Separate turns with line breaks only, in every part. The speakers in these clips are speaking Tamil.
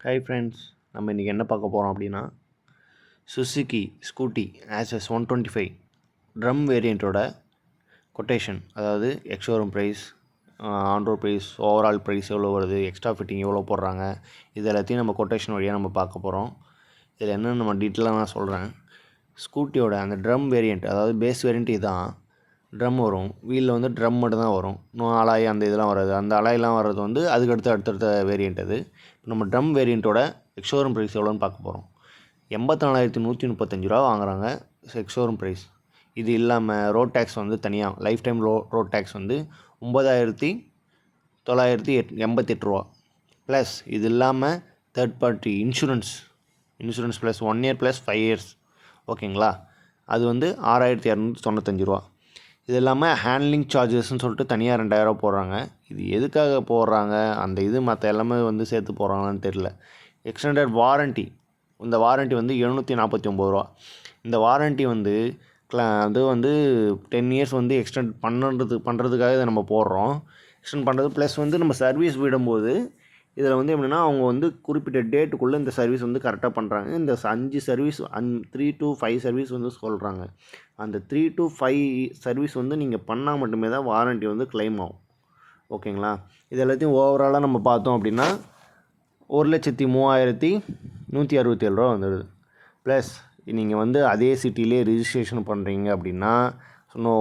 ஹாய் ஃப்ரெண்ட்ஸ், நம்ம இன்றைக்கி என்ன பார்க்க போகிறோம் அப்படின்னா சுசுகி ஸ்கூட்டி ஆக்சஸ் 125 ட்ரம் வேரியண்ட்டோட கொட்டேஷன், அதாவது ex showroom price, on road price, overall price எவ்வளோ வருது, எக்ஸ்ட்ரா ஃபிட்டிங் எவ்வளோ போடுறாங்க, இது எல்லாத்தையும் நம்ம கொட்டேஷன் வழியாக நம்ம பார்க்க போகிறோம். இதில் என்னென்னு நம்ம டீட்டெயிலாக நான் சொல்கிறேன். ஸ்கூட்டியோட அந்த ட்ரம் வேரியண்ட், அதாவது பேஸ் வேரியண்ட் இதுதான். ட்ரம் வரும், வீலில் வந்து ட்ரம் மட்டும் தான் வரும், இன்னும் அலாய் அந்த இதெல்லாம் வராது. அந்த அலாயெலாம் வர்றது வந்து அதுக்கடுத்து அடுத்தடுத்த வேரியண்ட். அது நம்ம ட்ரம் வேரியண்ட்டோட எக்ஸ்ஷோரூம் ப்ரைஸ் எவ்வளோன்னு பார்க்க போகிறோம். 84,135 ரூபா வாங்குகிறாங்க எக்ஸ்ஷோரூம் ப்ரைஸ். இது இல்லாமல் ரோட் டேக்ஸ் வந்து தனியாக லைஃப் டைம் ரோட் டேக்ஸ் வந்து 9,988 ரூபா. ப்ளஸ் இது இல்லாமல் third party insurance plus 1 year plus 5 years, ஓகேங்களா? அது வந்து 6,295 ரூபா. இது இல்லாமல் ஹேண்ட்லிங் சார்ஜஸ்ன்னு சொல்லிட்டு தனியாக 2,000 போடுறாங்க. இது எதுக்காக போடுறாங்க, அந்த இது மற்ற எல்லாமே வந்து சேர்த்து போடுறாங்கன்னு தெரில. எக்ஸ்டெண்டட் வாரண்ட்டி, இந்த வாரண்ட்டி வந்து 749 ரூபா. இந்த வாரண்ட்டி வந்து அது வந்து 10 இயர்ஸ் வந்து எக்ஸ்டெண்ட் பண்ணுறதுக்காக இதை நம்ம போடுறோம். எக்ஸ்டெண்ட் பண்ணுறது ப்ளஸ் வந்து நம்ம சர்வீஸ் விடும்போது இதில் வந்து எப்படின்னா அவங்க வந்து குறிப்பிட்ட டேட்டுக்குள்ளே இந்த சர்வீஸ் வந்து கரெக்டாக பண்ணுறாங்க. இந்த 5 சர்வீஸ் 3 to 5 சர்வீஸ் வந்து சொல்கிறாங்க. அந்த 3 to 5 சர்வீஸ் வந்து நீங்கள் பண்ணால் மட்டுமே தான் வாரண்ட்டி வந்து கிளைம் ஆகும், ஓகேங்களா? இது எல்லாத்தையும் ஓவராலாக நம்ம பார்த்தோம் அப்படின்னா 1,03,167 ரூபா வந்துடுது. ப்ளஸ் நீங்கள் வந்து அதே சிட்டிலே ரிஜிஸ்ட்ரேஷன் பண்ணுறீங்க அப்படின்னா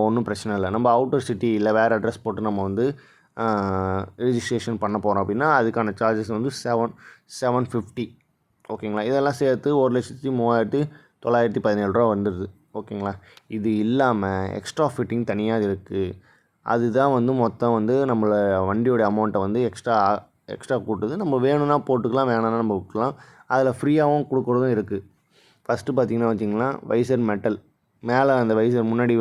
ஒன்றும் பிரச்சனை இல்லை. நம்ம அவுட்டர் சிட்டி இல்லை வேறு அட்ரஸ் போட்டு நம்ம வந்து ரிஜிஸ்ட்ரேஷன் பண்ண போகிறோம் அப்படின்னா அதுக்கான சார்ஜஸ் வந்து 750, ஓகேங்களா? இதெல்லாம் சேர்த்து 1,03,917 ரூபா வந்துடுது, ஓகேங்களா? இது இல்லாமல் எக்ஸ்ட்ரா ஃபிட்டிங் தனியாக இருக்குது. அதுதான் வந்து மொத்தம் வந்து நம்மளை வண்டியோட அமௌண்ட்டை வந்து எக்ஸ்ட்ரா கூட்டுது. நம்ம வேணும்னா போட்டுக்கலாம், வேணாம்னா நம்ம விட்டுக்கலாம். அதில் ஃப்ரீயாகவும் கொடுக்குறதும் இருக்குது. ஃபஸ்ட்டு பார்த்திங்கன்னா வச்சிங்களேன், வைசர் மெட்டல் மேலே, அந்த வைசர் முன்னாடி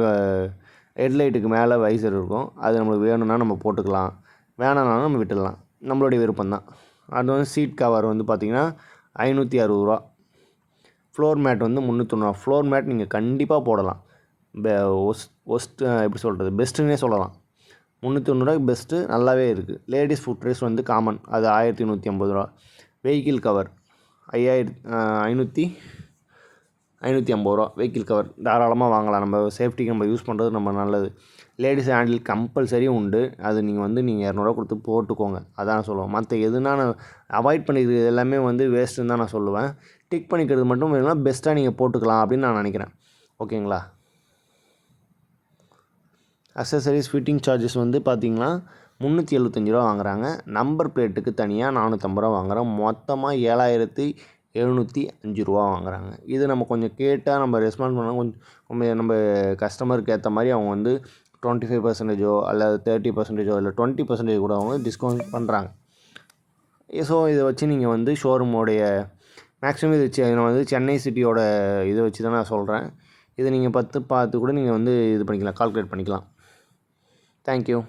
ஹெட்லைட்டுக்கு மேலே வைசர் இருக்கும். அது நம்மளுக்கு வேணும்னா நம்ம போட்டுக்கலாம், வேணாம்னாலும் நம்ம விட்டுடலாம், நம்மளுடைய விருப்பம்தான். அது வந்து சீட் கவர் வந்து பார்த்திங்கன்னா 560 ரூபா. ஃப்ளோர் மேட் வந்து 390 ரூபா. ஃப்ளோர் மேட் நீங்கள் கண்டிப்பாக போடலாம். எப்படி சொல்கிறது, பெஸ்ட்டுன்னே சொல்லலாம். 390 ரூபாய்க்கு பெஸ்ட்டு, நல்லாவே இருக்குது. லேடிஸ் ஃபுட் ரெஸ்ட் வந்து காமன், அது 1,150 ரூபா. வெஹிக்கிள் கவர் 550 ரூபா. வெஹிக்கிள் கவர் தாராளமாக வாங்கலாம். நம்ம சேஃப்டிக்கு நம்ம யூஸ் பண்ணுறது நம்ம நல்லது. லேடிஸ் ஹேண்டில் கம்பல்சரி உண்டு. அது நீங்கள் 200 கொடுத்து போட்டுக்கோங்க, அதான் சொல்லுவேன். மற்ற எதுனா நான் அவாய்ட் பண்ணிக்கிறது எல்லாமே வந்து வேஸ்ட்டுன்னு தான் நான் சொல்லுவேன். டிக் பண்ணிக்கிறது மட்டும் வேணும்னா பெஸ்ட்டாக நீங்கள் போட்டுக்கலாம் அப்படின்னு நான் நினைக்கிறேன், ஓகேங்களா? அக்சசரிஸ் ஃபிட்டிங் சார்ஜஸ் வந்து பார்த்திங்கன்னா 375 ரூபா வாங்குகிறாங்க. நம்பர் பிளேட்டுக்கு தனியாக 450 ரூபா வாங்குகிறோம். மொத்தமாக 7,705 ரூபா வாங்குகிறாங்க. இது நம்ம கொஞ்சம் கேட்டால் நம்ம ரெஸ்பான்ஸ் பண்ணால் கொஞ்சம் நம்ம கஸ்டமருக்கு ஏற்ற மாதிரி அவங்க வந்து 25% அல்லது 30% இல்லை 20% கூட அவங்க டிஸ்கவுண்ட் பண்ணுறாங்க. ஸோ இதை வச்சு நீங்கள் வந்து ஷோரூமோடைய மேக்ஸிமம் நான் வந்து சென்னை சிட்டியோட இதை வச்சு தான் நான் சொல்கிறேன். இதை நீங்கள் பார்த்து கூட நீங்கள் வந்து இது பண்ணிக்கலாம், கால்குலேட் பண்ணிக்கலாம். தேங்க்யூ.